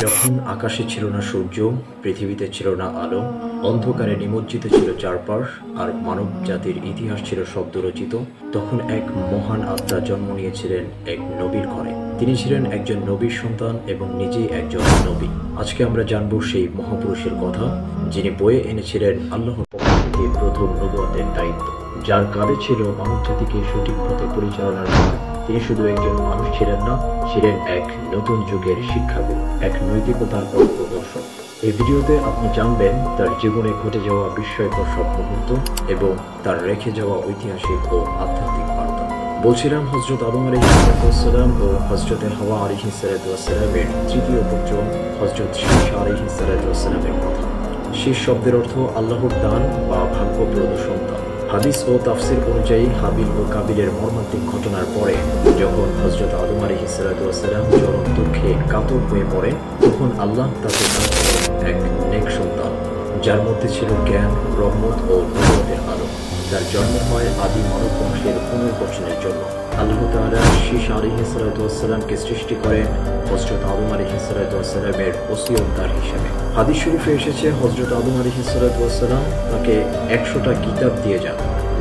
যখন আকাশে ছিল না সূর্য, পৃথিবীতে ছিল না আলো, অন্ধকারে নিমজ্জিত ছিল চারপাশ, আর মানব জাতির ইতিহাস ছিল শব্দরচিত, তখন এক মহান আত্মা জন্ম নিয়েছিলেন এক নবীর ঘরে। তিনি ছিলেন একজন নবীর সন্তান এবং নিজেই একজন নবী। আজকে আমরা জানব সেই মহাপুরুষের কথা, যিনি বয়ে এনেছিলেন আল্লাহর পক্ষ থেকে প্রথম নবুয়তের দায়িত্ব, যার কাঁধে ছিল মানব জাতিকে সঠিক পথে পরিচালনার জন্য। তিনি শুধু একজন মানুষ ছিলেন না, ছিলেন এক নতুন যুগের শিক্ষাগুরু, এক নৈতিকতার পথপ্রদর্শক। এই ভিডিওতে আপনি জানবেন তার জীবনে ঘটে যাওয়া বিস্ময়কর সব মুহূর্ত এবং তার রেখে যাওয়া ঐতিহাসিক ও আধ্যাত্মিক বার্তা। বলছিলাম হযরত আদম আলাইহিসসালাম ও হযরত হাওয়া আলাইহিসসালামের তৃতীয় পুত্র হযরত শীস আলাইহিসসালামের কথা। শীস শব্দের অর্থ আল্লাহর দান বা ভাগ্যপ্রদ সন্তান। হাদিস ও তাফসির অনুযায়ী হাবিল ও কাবিলের মর্মান্তিক ঘটনার পরে যখন হযরত আদম আলাইহিসসালাম চরম দুঃখে কাতর হয়ে পড়েন, তখন আল্লাহ তাকে দান করেন এক নেক সন্তান, যার মধ্যে ছিল জ্ঞান, রহমত ও নবুয়তের আলো। তার জন্ম হয় আদি মানব বংশের পুনর্গঠনের জন্য। আল্লাহ তাআলা শীস আলাইহিসসালামকে সৃষ্টি করেন হযরত আদম আলাইহিসসালামের ওসিয়তদার হিসেবে। হাদিস শরীফে এসেছে হযরত আদম আলাইহিসসালাম তাকে 100টা কিতাব দিয়ে যান,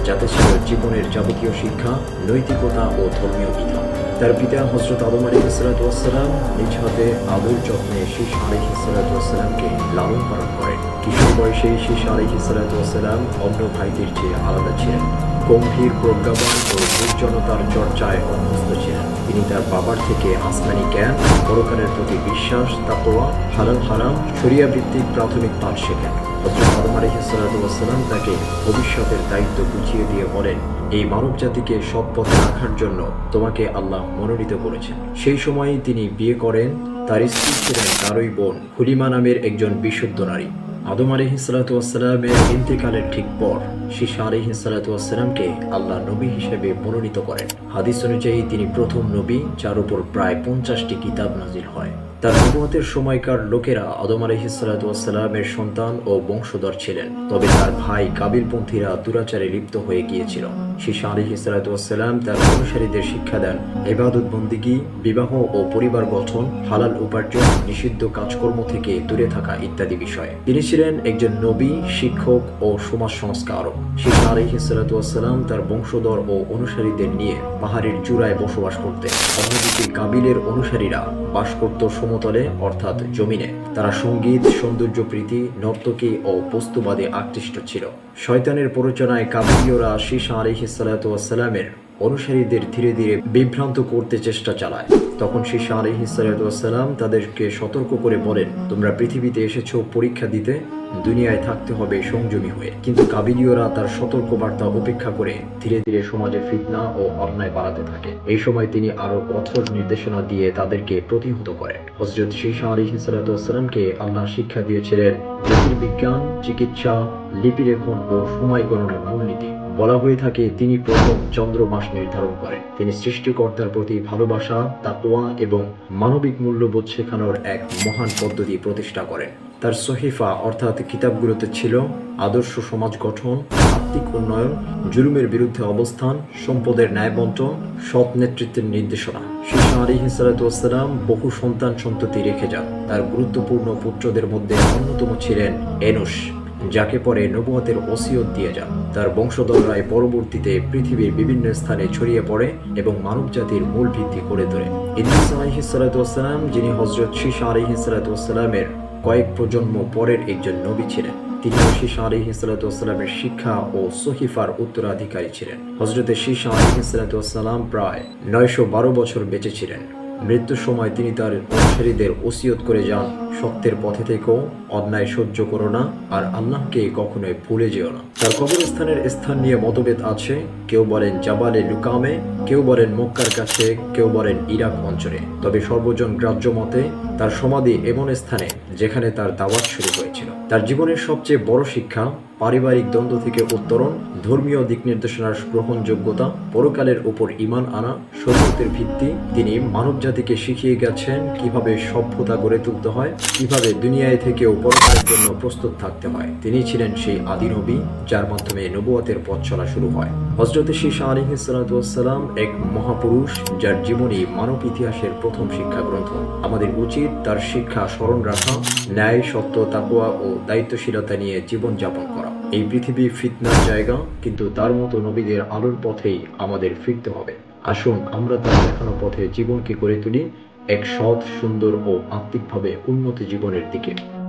যাতে ছিল জীবনের যাবতীয় শিক্ষা, নৈতিকতা ও ধর্মীয় বিধান। তার পিতা হযরত আদম আলাইহিসসালাম নিজ হাতে আদর যত্নে শীস আলাইহিসসালামকে লালন পালন করেন। কিশোর বয়সে শীস আলাইহিসসালাম অন্য ভাইদের চেয়ে আলাদা ছিলেন, গম্ভীর, প্রজ্ঞাবান ও নির্জনতার চর্চায় অভ্যস্ত ছিলেন। তিনি তার বাবার থেকে আসমানি জ্ঞান, পরকালের প্রতি বিশ্বাস, তাকওয়া, হালাল হারাম, শরিয়া ভিত্তিক প্রাথমিক পাঠ শেখেন। হযরত আদম আলাইহিসসালাম তাকে ভবিষ্যতের দায়িত্ব বুঝিয়ে দিয়ে বলেন, এই মানব জাতিকে সৎ পথে রাখার জন্য তোমাকে আল্লাহ মনোনীত করেছেন। সেই সময়ই তিনি বিয়ে করেন। তার স্ত্রী ছিলেন তারই বোন হুলিমা নামের একজন বিশুদ্ধ নারী। আদম আলাইহিসসালামের ইন্তেকালের ঠিক পর শীস আলাইহিসসালামকে আল্লাহ নবী হিসেবে মনোনীত করেন। হাদিস অনুযায়ী তিনি প্রথম নবী যার উপর প্রায় 50টি কিতাব নাজিল হয়। তার নবুয়তের সময়কার লোকেরা আদম আলাইহিসসালামের সন্তান ও বংশধর ছিলেন, তবে তার ভাই কাবিলপন্থীরা দুরাচারে লিপ্ত হয়ে গিয়েছিল। শীস আলাইহিসসালাম তার অনুসারীদের শিক্ষা দেন ইবাদত বন্দিগি, বিবাহ ও পরিবার গঠন, হালাল উপার্জন, নিষিদ্ধ কাজকর্ম থেকে দূরে থাকা ইত্যাদি বিষয়ে। তিনি ছিলেন একজন নবী, শিক্ষক ও সমাজ সংস্কারক। শীস আলাইহিসসালাম তার বংশধর ও অনুসারীদের নিয়ে পাহাড়ের চূড়ায় বসবাস করতেন। অন্যদিকে কাবিলের অনুসারীরা বাস করত সমতলে, অর্থাৎ জমিনে। তারা সঙ্গীত, সৌন্দর্যপ্রীতি, নর্তকী ও বস্তুবাদে আকৃষ্ট ছিল। শয়তানের প্ররোচনায় কাবিলীয়রা শীস আলাইহিসসালামের অনুসারীদের ধীরে ধীরে বিভ্রান্ত করতে চেষ্টা চালায়। তখন শীস আলাইহিসসালাম তাদেরকে সতর্ক করে বলেন, তোমরা পৃথিবীতে এসেছো পরীক্ষা দিতে, দুনিয়ায় থাকতে হবে সংযমী হয়ে। কিন্তু কাবিলীয়রা তার সতর্কবার্তা উপেক্ষা করে ধীরে ধীরে সমাজে ফিতনা ও অন্যায় বাড়াতে থাকে। এই সময় তিনি আরো কঠোর নির্দেশনা দিয়ে তাদেরকে প্রতিহত করেন। হযরত শীস আলাইহিসসালামকে আল্লাহ শিক্ষা দিয়েছিলেন জ্যোতির্বিজ্ঞান, চিকিৎসা, লিপিলেখন ও সময় গণনার মূলনীতি। বলা হয়ে থাকে তিনি প্রথম চন্দ্র মাস নির্ধারণ করেন। তিনি সৃষ্টিকর্তার প্রতি ভালোবাসা, তাকওয়া এবং মানবিক মূল্যবোধ শেখানোর এক মহান পদ্ধতি প্রতিষ্ঠা করেন। তার সহিফা অর্থাৎ কিতাবগুলোতে ছিল আদর্শ সমাজ গঠন, আত্মিক উন্নয়ন, জুলুমের বিরুদ্ধে অবস্থান, সম্পদের ন্যায় বন্টন, সৎ নেতৃত্বের নির্দেশনা। শীস আলাইহিসসালাম বহু সন্তান সন্ততি রেখে যান। তার গুরুত্বপূর্ণ পুত্রদের মধ্যে অন্যতম ছিলেন এনুস, যাকে পরে নবুয়তের ওসিয়ত দিয়ে যান। তার বংশধররাই পরবর্তীতে পৃথিবীর বিভিন্ন স্থানে ছড়িয়ে পড়ে এবং মানব জাতির মূল ভিত্তি করে তোলে। ইদ্রিস আলাইহিসসালাম, যিনি হযরত শীস আলাইহিসসালামের কয়েক প্রজন্ম পরের একজন নবী ছিলেন, তিনি শীস আলাইহিসসালামের শিক্ষা ও সহিফার উত্তরাধিকারী ছিলেন। হযরত শীস আলাইহিসসালাম প্রায় 912 বছর বেঁচে ছিলেন। মৃত্যুর সময় তিনি তার অনুসারীদের ওসিয়ত করে যান, সত্যের পথে থেকেও, অন্যায় সহ্য করো না, আর আল্লাহকে কখনোই ভুলে যেও না। তার কবরস্থানের স্থান নিয়ে মতভেদ আছে। কেউ বলেন জাবালে লুকামে, কেউ বলেন মক্কার কাছে, কেউ বলেন ইরাক অঞ্চলে। তবে সর্বজন গ্রাহ্য মতে তার সমাধি এমন স্থানে যেখানে তার দাওয়াত শুরু হয়েছিল। তার জীবনের সবচেয়ে বড় শিক্ষা পারিবারিক দ্বন্দ্ব থেকে উত্তরণ, ধর্মীয় দিক নির্দেশনার গ্রহণযোগ্যতা, পরকালের উপর ঈমান আনা, শরীয়তের ভিত্তি। তিনি মানবজাতি জাতিকে শিখিয়ে গেছেন কিভাবে সভ্যতা গড়ে তুলতে হয়, কিভাবে দুনিয়ায় থেকেও পরকালের জন্য প্রস্তুত থাকতে হয়। তিনি ছিলেন সেই আদি নবী যার মাধ্যমে নবুয়তের পথ চলা শুরু হয়। হযরত শীশা আলাইহিস সালাতু ওয়াস সালাম এক মহাপুরুষ যার জীবনী মানব ইতিহাসের প্রথম শিক্ষা গ্রন্থ। আমাদের উচিত তার শিক্ষা স্মরণ রাখা, ন্যায়, সত্য, তাকওয়া ও দায়িত্বশীলতা নিয়ে জীবন যাপন করা। এই পৃথিবী ফিতনার জায়গা, কিন্তু তার মতো নবীদের আলোর পথেই আমাদের ফিরতে হবে। আসুন আমরা তার দেখানো পথে জীবনকে গড়ে তুলি এক সৎ, সুন্দর ও আত্মিকভাবে উন্নত জীবনের দিকে।